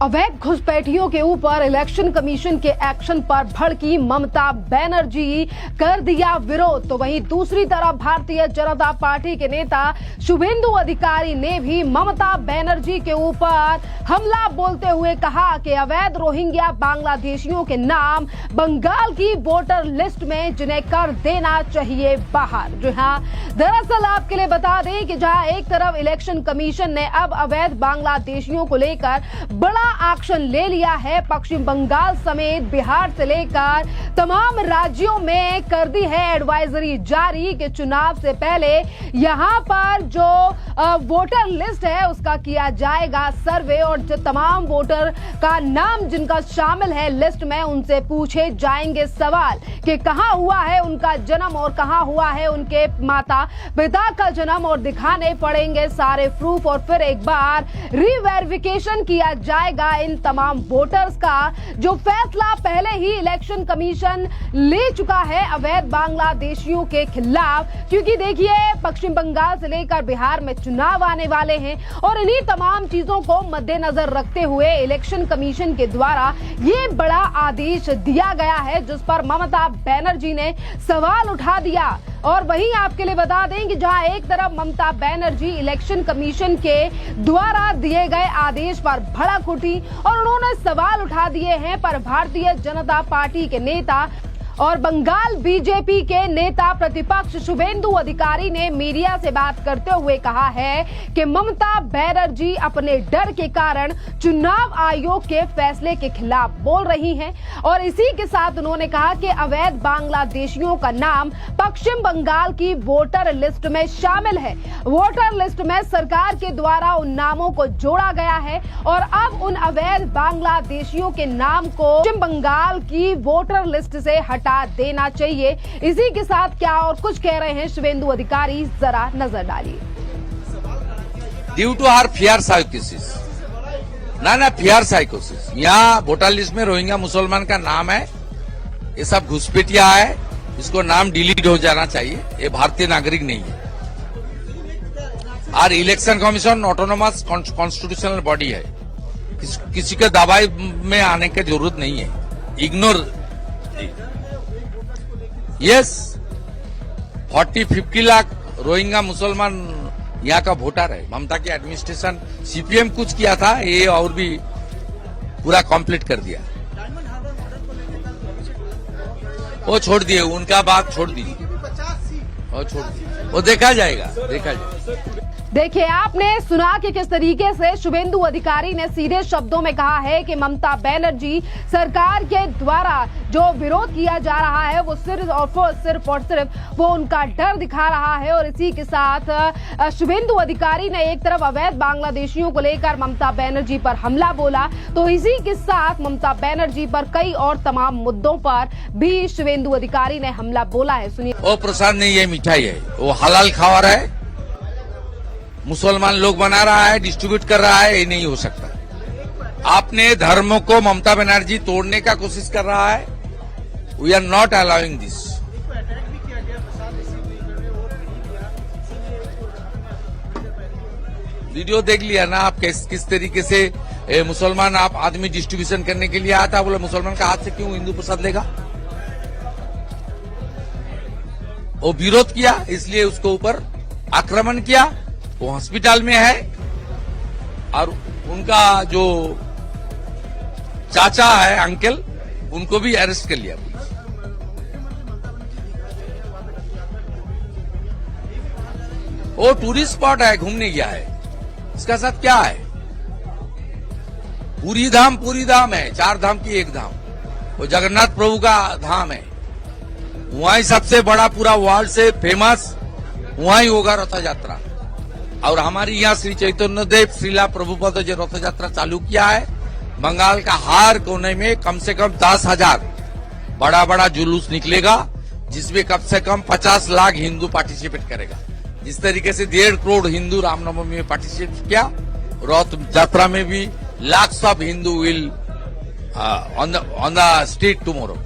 अवैध घुसपैठियों के ऊपर इलेक्शन कमीशन के एक्शन पर भड़की ममता बनर्जी, कर दिया विरोध। तो वहीं दूसरी तरफ भारतीय जनता पार्टी के नेता शुभेंदु अधिकारी ने भी ममता बनर्जी के ऊपर हमला बोलते हुए कहा कि अवैध रोहिंग्या बांग्लादेशियों के नाम बंगाल की वोटर लिस्ट में, जिन्हें कर देना चाहिए बाहर। जी हाँ, दरअसल आपके लिए बता दें कि जहां एक तरफ इलेक्शन कमीशन ने अब अवैध बांग्लादेशियों को लेकर बड़ा एक्शन ले लिया है, पश्चिम बंगाल समेत बिहार से लेकर तमाम राज्यों में कर दी है एडवाइजरी जारी कि चुनाव से पहले यहां पर जो वोटर लिस्ट है उसका किया जाएगा सर्वे, और जो तमाम वोटर का नाम जिनका शामिल है लिस्ट में, उनसे पूछे जाएंगे सवाल कि कहां हुआ है उनका जन्म और कहां हुआ है उनके माता पिता का जन्म, और दिखाने पड़ेंगे सारे प्रूफ, और फिर एक बार रीवेरिफिकेशन किया जाएगा इन तमाम वोटर्स का, जो फैसला पहले ही इलेक्शन कमीशन ले चुका है अवैध बांग्लादेशियों के खिलाफ। क्योंकि देखिए, पश्चिम बंगाल से लेकर बिहार में चुनाव आने वाले हैं, और इन्हीं तमाम चीजों को मद्देनजर रखते हुए इलेक्शन कमीशन के द्वारा ये बड़ा आदेश दिया गया है, जिस पर ममता बनर्जी ने सवाल उठा दिया। और वहीं आपके लिए बता दें कि जहां एक तरफ ममता बनर्जी इलेक्शन कमीशन के द्वारा दिए गए आदेश पर भड़क उठी और उन्होंने सवाल उठा दिए हैं, पर भारतीय जनता पार्टी के नेता और बंगाल बीजेपी के नेता प्रतिपक्ष शुभेंदु अधिकारी ने मीडिया से बात करते हुए कहा है कि ममता बनर्जी अपने डर के कारण चुनाव आयोग के फैसले के खिलाफ बोल रही हैं, और इसी के साथ उन्होंने कहा कि अवैध बांग्लादेशियों का नाम पश्चिम बंगाल की वोटर लिस्ट में शामिल है। वोटर लिस्ट में सरकार के द्वारा उन नामों को जोड़ा गया है, और अब उन अवैध बांग्लादेशियों के नाम को पश्चिम बंगाल की वोटर लिस्ट से हटा देना चाहिए। इसी के साथ क्या और कुछ कह रहे हैं शुभेंदु अधिकारी, जरा नजर डालिए। ड्यू टू आर फियर साइकोसिस, ना फियर साइकोसिस, यहाँ वोटर लिस्ट में रोहिंग्या मुसलमान का नाम है, ये सब घुसपैठिया है, इसको नाम डिलीट हो जाना चाहिए, ये भारतीय नागरिक नहीं है। और election commission autonomous constitutional body है, किसी के दबाव में आने की जरूरत नहीं है। इग्नोर यस 40-50 लाख रोहिंग्या मुसलमान यहाँ का वोटर है। ममता की एडमिनिस्ट्रेशन सीपीएम कुछ किया था, ये और भी पूरा कंप्लीट कर दिया। वो छोड़ दिए, उनका बात छोड़ दीजिए, वो देखा जाएगा। देखिए, आपने सुना कि किस तरीके से शुभेंदु अधिकारी ने सीधे शब्दों में कहा है कि ममता बनर्जी सरकार के द्वारा जो विरोध किया जा रहा है वो सिर्फ वो उनका डर दिखा रहा है। और इसी के साथ शुभेंदु अधिकारी ने एक तरफ अवैध बांग्लादेशियों को लेकर ममता बनर्जी पर हमला बोला, तो इसी के साथ ममता बनर्जी पर कई और तमाम मुद्दों पर भी शुभेंदु अधिकारी ने हमला बोला है। सुनिए। वो प्रसाद नहीं, ये मिठाई है, वो हलाल खा रहा है, मुसलमान लोग बना रहा है, डिस्ट्रीब्यूट कर रहा है, ये नहीं हो सकता। आपने धर्म को ममता बनर्जी तोड़ने का कोशिश कर रहा है। We are not allowing this. Video देख लिया ना आप, किस तरीके से मुसलमान आप आदमी डिस्ट्रीब्यूशन करने के लिए आता, बोला मुसलमान का हाथ से क्यों हिंदू प्रसाद लेगा। वो विरोध किया, इसलिए उसको ऊपर आक्रमण किया। वो हॉस्पिटल में है, और उनका जो चाचा है, अंकल, उनको भी अरेस्ट कर लिया पुलिस। वो टूरिस्ट स्पॉट है, घूमने गया है, इसका साथ क्या है। पूरी धाम है, 4 धाम की एक धाम, वो जगन्नाथ प्रभु का धाम है। वहीं सबसे बड़ा पूरा वर्ल्ड से फेमस वहीं होगा रथ यात्रा। और हमारी यहाँ श्री चैतन्य देव श्रीला प्रभुपद जो रथ यात्रा चालू किया है, बंगाल का हर कोने में कम से कम 10,000 बड़ा जुलूस निकलेगा, जिसमें कम से कम 50 लाख हिंदू पार्टिसिपेट करेगा। जिस तरीके से 1.5 करोड़ हिंदू रामनवमी में पार्टिसिपेट किया, रथ यात्रा में भी lakhs of Hindu will on the street tomorrow.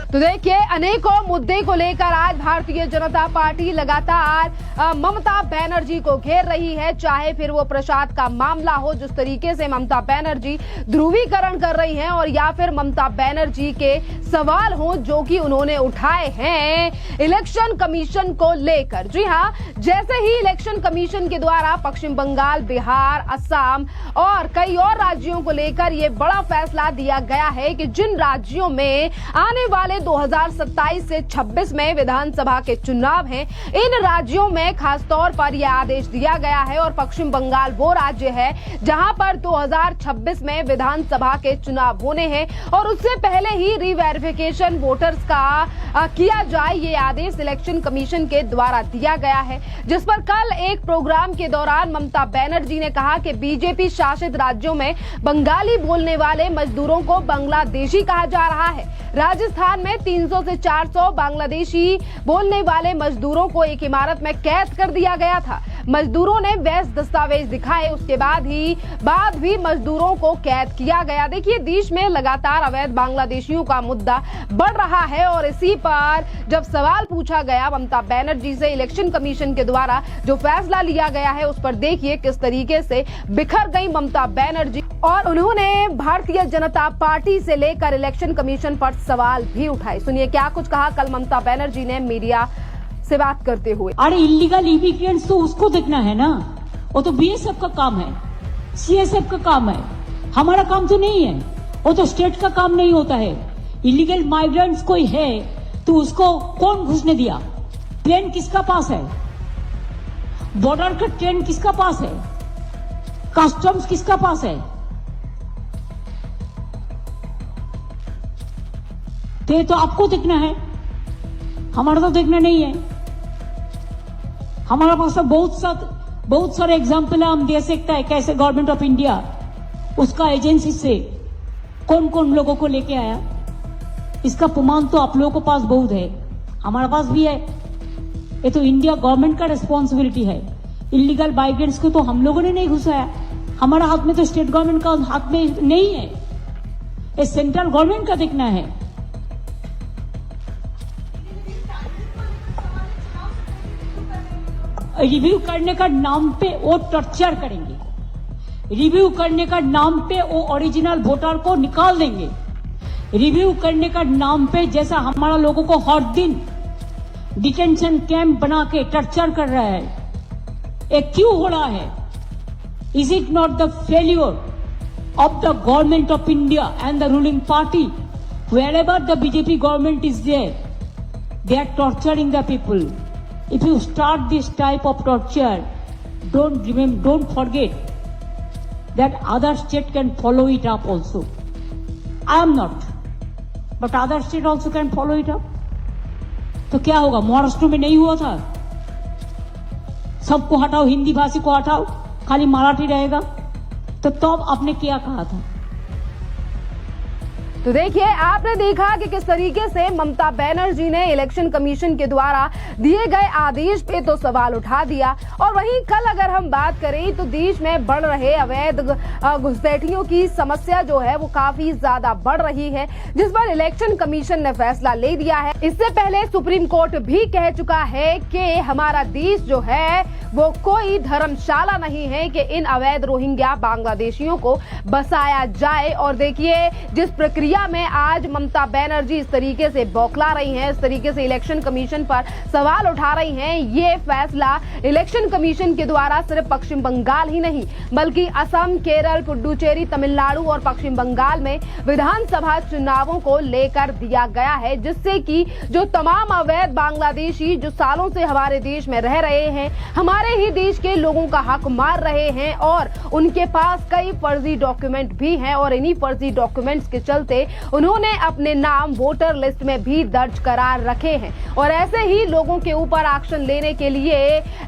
तो देखिए, अनेकों मुद्दे को लेकर आज भारतीय जनता पार्टी लगातार ममता बनर्जी को घेर रही है। चाहे फिर वो प्रसाद का मामला हो, जिस तरीके से ममता बनर्जी ध्रुवीकरण कर रही हैं, और या फिर ममता बनर्जी के सवाल हो जो कि उन्होंने उठाए हैं इलेक्शन कमीशन को लेकर। जी हां, जैसे ही इलेक्शन कमीशन के द्वारा पश्चिम बंगाल, बिहार, असम और कई और राज्यों को लेकर ये बड़ा फैसला दिया गया है कि जिन राज्यों में आने वाले 2027 से 26 में विधानसभा के चुनाव हैं, इन राज्यों में खासतौर पर यह आदेश दिया गया है। और पश्चिम बंगाल वो राज्य है जहां पर 2026 में विधानसभा के चुनाव होने हैं और उससे पहले ही रीवेरिफिकेशन वोटर्स का किया जाए, ये आदेश इलेक्शन कमीशन के द्वारा दिया गया है। जिस पर कल एक प्रोग्राम के दौरान ममता बनर्जी ने कहा कि बीजेपी शासित राज्यों में बंगाली बोलने वाले मजदूरों को बांग्लादेशी कहा जा रहा है। राजस्थान में 300 से 400 बांग्लादेशी बोलने वाले मजदूरों को एक इमारत में कैद कर दिया गया था। मजदूरों ने वैध दस्तावेज दिखाए, उसके बाद भी मजदूरों को कैद किया गया। देखिए, देश में लगातार अवैध बांग्लादेशियों का मुद्दा बढ़ रहा है और इसी पर जब सवाल पूछा गया ममता बनर्जी से इलेक्शन कमीशन के द्वारा जो फैसला लिया गया है, उस पर देखिए किस तरीके से बिखर गई ममता बनर्जी और उन्होंने भारतीय जनता पार्टी से लेकर इलेक्शन कमीशन पर सवाल भी उठाए। सुनिए क्या कुछ कहा कल ममता बनर्जी ने मीडिया से बात करते हुए। अरे इलीगल इमिग्रेंट्स तो उसको देखना है ना, वो तो बीएसएफ का काम है, सीएसएफ का काम है, हमारा काम तो नहीं है, वो तो स्टेट का काम नहीं होता है। इलीगल माइग्रेंट्स कोई है तो उसको कौन घुसने दिया? प्लेन किसका पास है? बॉर्डर का ट्रेन किसका पास है? कस्टम्स किसका पास है? तो आपको देखना है, हमारा तो देखना नहीं है। हमारा पास तो बहुत सारे एग्जाम्पल हम दे सकता है कैसे गवर्नमेंट ऑफ इंडिया उसका एजेंसी से कौन कौन लोगों को लेके आया। इसका प्रमाण तो आप लोगों के पास बहुत है, हमारे पास भी है। ये तो इंडिया गवर्नमेंट का रिस्पॉन्सिबिलिटी है। इलीगल माइग्रेंट्स को तो हम लोगों ने नहीं घुसाया, हमारा हाथ में तो स्टेट गवर्नमेंट का हाथ में नहीं है, ये सेंट्रल गवर्नमेंट का देखना है। रिव्यू करने का नाम पे वो टॉर्चर करेंगे, रिव्यू करने का नाम पे वो ओरिजिनल वोटर को निकाल देंगे, रिव्यू करने का नाम पे जैसा हमारा लोगों को हर दिन डिटेंशन कैंप बना के टॉर्चर कर रहा है। ये क्यों हो रहा है? Is it not the failure of the government of India and the ruling party? Wherever the BJP government is there, they are torturing the people. If you start this type of torture, don't forget that other state can follow it up also. I am not, but other state also can follow it up. तो क्या होगा? महाराष्ट्र में नहीं हुआ था? सबको हटाओ, हिंदी भाषी को हटाओ, खाली मराठी रहेगा, तो तब आपने क्या कहा था? तो देखिए, आपने देखा कि किस तरीके से ममता बनर्जी ने इलेक्शन कमीशन के द्वारा दिए गए आदेश पे तो सवाल उठा दिया। और वहीं कल अगर हम बात करें तो देश में बढ़ रहे अवैध घुसपैठियों की समस्या जो है वो काफी ज्यादा बढ़ रही है, जिस पर इलेक्शन कमीशन ने फैसला ले दिया है। इससे पहले सुप्रीम कोर्ट भी कह चुका है कि हमारा देश जो है वो कोई धर्मशाला नहीं है कि इन अवैध रोहिंग्या बांग्लादेशियों को बसाया जाए। और देखिए, जिस प्रक्रिया में आज ममता बनर्जी इस तरीके से बौखला रही हैं, इस तरीके से इलेक्शन कमीशन पर सवाल उठा रही हैं, ये फैसला इलेक्शन कमीशन के द्वारा सिर्फ पश्चिम बंगाल ही नहीं बल्कि असम, केरल, पुडुचेरी, तमिलनाडु और पश्चिम बंगाल में विधानसभा चुनावों को लेकर दिया गया है, जिससे कि जो तमाम अवैध बांग्लादेशी जो सालों से हमारे देश में रह रहे हैं, हमारे ही देश के लोगों का हक मार रहे हैं और उनके पास कई फर्जी डॉक्यूमेंट भी हैं और इन्हीं फर्जी डॉक्यूमेंट्स के चलते उन्होंने अपने नाम वोटर लिस्ट में भी दर्ज करा रखे हैं। और ऐसे ही लोगों के ऊपर एक्शन लेने के लिए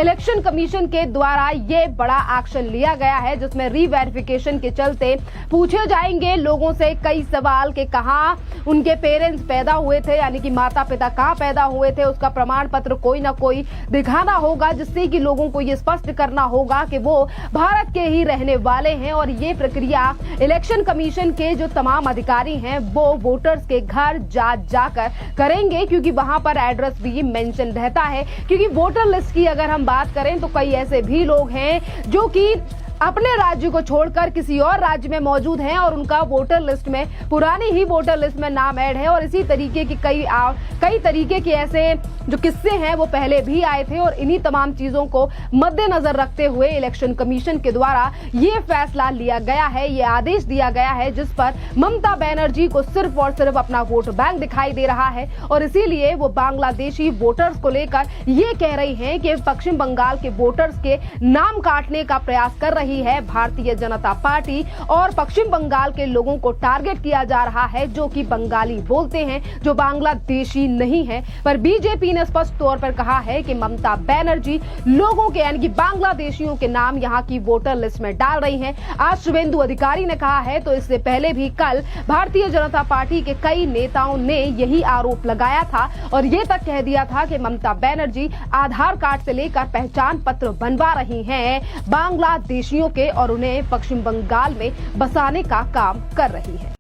इलेक्शन कमीशन के द्वारा ये बड़ा एक्शन लिया गया है, जिसमें रीवेरिफिकेशन के चलते पूछे जाएंगे लोगों से कई सवाल कि कहां उनके पेरेंट्स पैदा हुए थे, यानी कि माता पिता कहां पैदा हुए थे, उसका प्रमाण पत्र कोई ना कोई दिखाना होगा, जिससे कि लोगों को ये स्पष्ट करना होगा कि वो भारत के ही रहने वाले हैं। और ये प्रक्रिया इलेक्शन कमीशन के जो तमाम अधिकारी अधिकारी हैं वो वोटर्स के घर जाकर करेंगे, क्योंकि वहां पर एड्रेस भी मेंशन रहता है। क्योंकि वोटर लिस्ट की अगर हम बात करें तो कई ऐसे भी लोग हैं जो कि अपने राज्य को छोड़कर किसी और राज्य में मौजूद हैं और उनका वोटर लिस्ट में, पुरानी ही वोटर लिस्ट में नाम ऐड है। और इसी तरीके की कई तरीके के ऐसे जो किस्से हैं वो पहले भी आए थे। और इन्हीं तमाम चीजों को मद्देनजर रखते हुए इलेक्शन कमीशन के द्वारा ये फैसला लिया गया है, ये आदेश दिया गया है, जिस पर ममता बनर्जी को सिर्फ और सिर्फ अपना वोट बैंक दिखाई दे रहा है। और इसीलिए वो बांग्लादेशी वोटर्स को लेकर ये कह रही हैं कि पश्चिम बंगाल के वोटर्स के नाम काटने का प्रयास कर रही है भारतीय जनता पार्टी। और पश्चिम बंगाल के लोगों को टारगेट किया जा रहा है जो कि बंगाली बोलते हैं, जो बांग्लादेशी नहीं है। पर बीजेपी ने स्पष्ट तौर पर कहा है कि ममता बनर्जी लोगों के यानी कि बांग्लादेशियों के नाम यहां की वोटर लिस्ट में डाल रही हैं। आज शुभेंदु अधिकारी ने कहा है, तो इससे पहले भी कल भारतीय जनता पार्टी के कई नेताओं ने यही आरोप लगाया था और ये तक कह दिया था कि ममता बनर्जी आधार कार्ड से लेकर पहचान पत्र बनवा रही हैं बांग्लादेशियों के और उन्हें पश्चिम बंगाल में बसाने का काम कर रही है।